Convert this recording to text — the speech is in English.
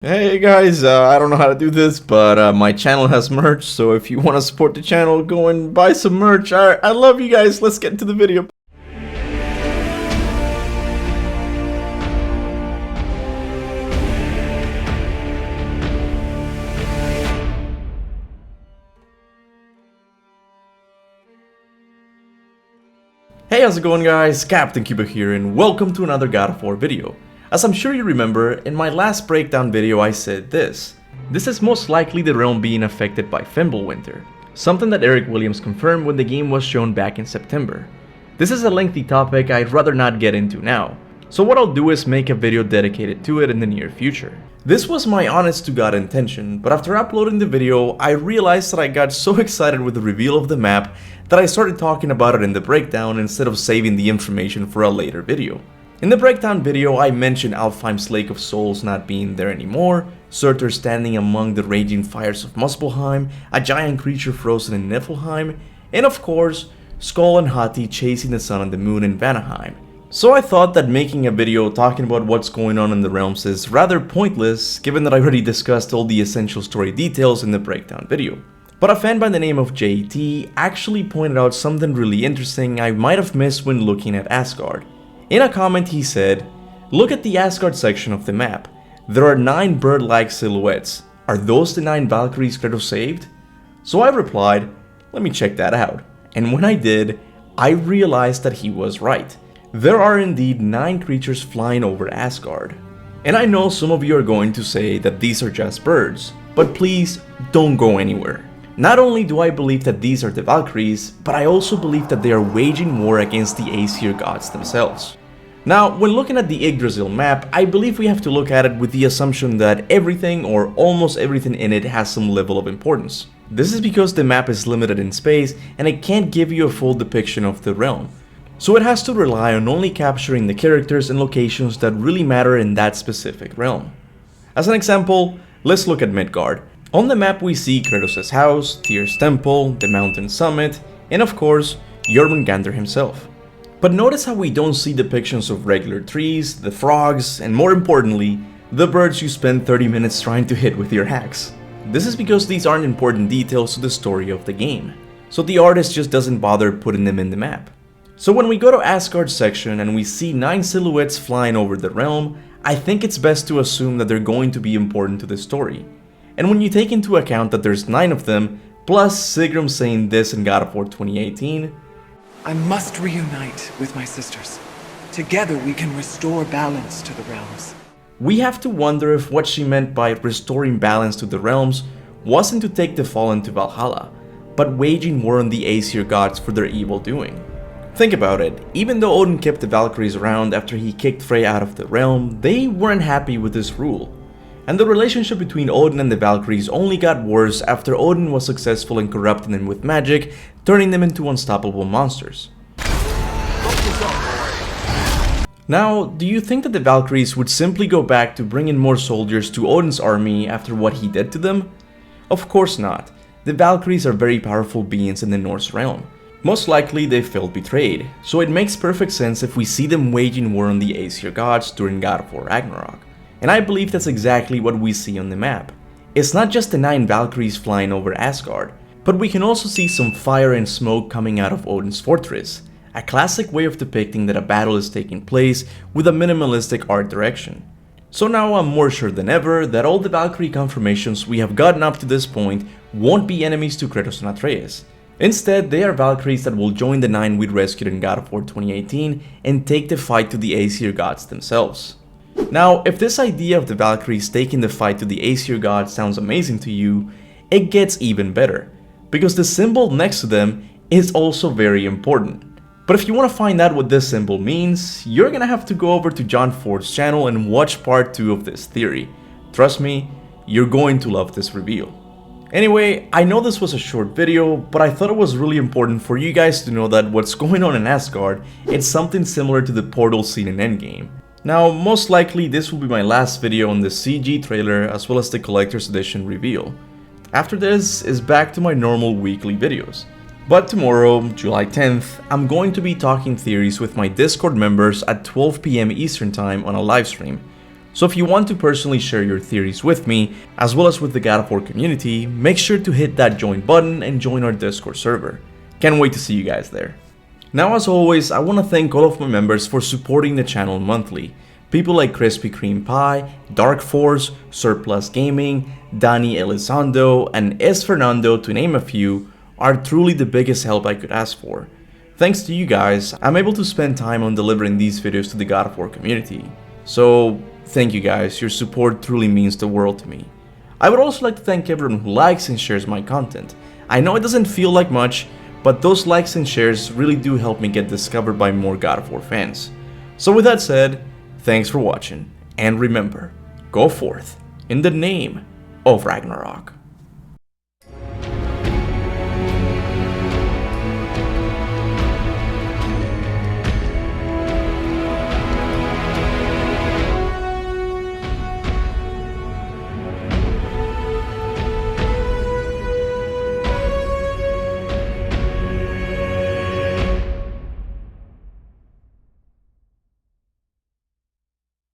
Hey guys, I don't know how to do this, but my channel has merch, so if you want to support the channel, go and buy some merch. I love you guys. Let's get into the video. Hey, how's it going guys? Captain Kuba here, and welcome to another God of War video. As I'm sure you remember, in my last breakdown video I said this. This is most likely the realm being affected by Fimbulwinter, something that Eric Williams confirmed when the game was shown back in September. This is a lengthy topic I'd rather not get into now, so what I'll do is make a video dedicated to it in the near future. This was my honest to god intention, but after uploading the video, I realized that I got so excited with the reveal of the map that I started talking about it in the breakdown instead of saving the information for a later video. In the breakdown video, I mentioned Alfheim's Lake of Souls not being there anymore, Surtur standing among the raging fires of Muspelheim, a giant creature frozen in Niflheim, and of course, Skull and Hati chasing the sun and the moon in Vanaheim. So I thought that making a video talking about what's going on in the realms is rather pointless, given that I already discussed all the essential story details in the breakdown video. But a fan by the name of JT actually pointed out something really interesting I might have missed when looking at Asgard. In a comment he said, "Look at the Asgard section of the map. There are 9 bird-like silhouettes. Are those the 9 Valkyries Kratos saved?" So I replied, "Let me check that out." And when I did, I realized that he was right. There are indeed 9 creatures flying over Asgard. And I know some of you are going to say that these are just birds, but please don't go anywhere. Not only do I believe that these are the Valkyries, but I also believe that they are waging war against the Aesir gods themselves. Now, when looking at the Yggdrasil map, I believe we have to look at it with the assumption that everything or almost everything in it has some level of importance. This is because the map is limited in space and it can't give you a full depiction of the realm. So it has to rely on only capturing the characters and locations that really matter in that specific realm. As an example, let's look at Midgard. On the map we see Kratos' house, Tyr's temple, the mountain summit, and of course, Jormungandr himself. But notice how we don't see depictions of regular trees, the frogs, and more importantly, the birds you spend 30 minutes trying to hit with your axe. This is because these aren't important details to the story of the game, so the artist just doesn't bother putting them in the map. So when we go to Asgard's section and we see 9 silhouettes flying over the realm, I think it's best to assume that they're going to be important to the story. And when you take into account that there's 9 of them, plus Sigrun saying this in God of War 2018, "I must reunite with my sisters. Together we can restore balance to the realms." we have to wonder if what she meant by restoring balance to the realms wasn't to take the fallen to Valhalla, but waging war on the Aesir gods for their evil doing. Think about it, even though Odin kept the Valkyries around after he kicked Freyja out of the realm, they weren't happy with this rule. And the relationship between Odin and the Valkyries only got worse after Odin was successful in corrupting them with magic, turning them into unstoppable monsters. Now, do you think that the Valkyries would simply go back to bring in more soldiers to Odin's army after what he did to them? Of course not. The Valkyries are very powerful beings in the Norse realm. Most likely they felt betrayed, so it makes perfect sense if we see them waging war on the Aesir gods during God of War Ragnarök. And I believe that's exactly what we see on the map. It's not just the 9 Valkyries flying over Asgard, but we can also see some fire and smoke coming out of Odin's fortress, a classic way of depicting that a battle is taking place with a minimalistic art direction. So now I'm more sure than ever that all the Valkyrie confirmations we have gotten up to this point won't be enemies to Kratos and Atreus. Instead, they are Valkyries that will join the 9 we rescued in God of War 2018 and take the fight to the Aesir gods themselves. Now, if this idea of the Valkyries taking the fight to the Aesir gods sounds amazing to you, it gets even better, because the symbol next to them is also very important. But if you want to find out what this symbol means, you're gonna have to go over to John Ford's channel and watch part 2 of this theory. Trust me, you're going to love this reveal. Anyway, I know this was a short video, but I thought it was really important for you guys to know that what's going on in Asgard is something similar to the portal scene in Endgame. Now, most likely this will be my last video on the CG trailer as well as the collector's edition reveal. After this is back to my normal weekly videos. But tomorrow, July 10th, I'm going to be talking theories with my Discord members at 12 PM Eastern Time on a livestream. So if you want to personally share your theories with me, as well as with the God of War community, make sure to hit that join button and join our Discord server. Can't wait to see you guys there. Now as always, I want to thank all of my members for supporting the channel monthly. People like Krispy Kreme Pie, Dark Force, Surplus Gaming, Danny Elizondo, and S. Fernando, to name a few, are truly the biggest help I could ask for. Thanks to you guys, I'm able to spend time on delivering these videos to the God of War community. So thank you guys, your support truly means the world to me. I would also like to thank everyone who likes and shares my content. I know it doesn't feel like much, but those likes and shares really do help me get discovered by more God of War fans. So with that said, thanks for watching, and remember, go forth in the name of Ragnarok.